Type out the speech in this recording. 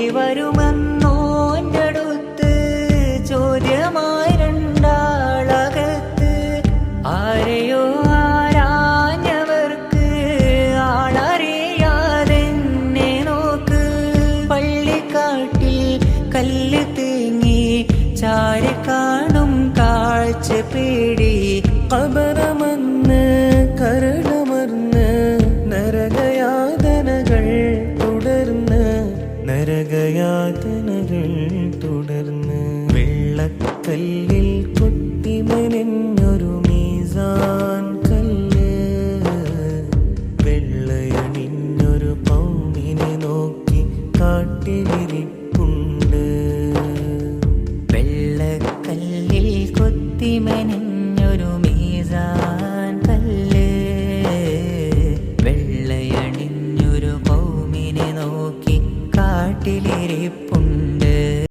വരുമെന്നോൻ്റടുത്ത് ചോദ്യമായി രണ്ടാളകത്ത്. ആരെയോ ആരാഞ്ഞവർക്ക് ആളറിയാതെന്നെ നോക്ക്. പള്ളിക്കാട്ടിൽ കല്ല് തേങ്ങി ചാരി കാണും കാഴ്ച പേടി. ഖബറമന്ന് കരളമർന്ന് നരകയാതനകൾ തുടർന്ന് വെള്ളക്കല്ലിൽ കൊത്തിമനഞ്ഞൊരു മീസാൻ കല്ല്. വെള്ളയണിഞ്ഞൊരു പൗമിനെ നോക്കി കാട്ടിലിരിപ്പുണ്ട്. വെള്ളക്കല്ലിൽ കൊത്തിമനഞ്ഞൊരു മീസാൻ കല്ല്. വെള്ളയണിഞ്ഞൊരു പൗമിനെ നോക്കി കാട്ടിലിരിപ്പുണ്ട്.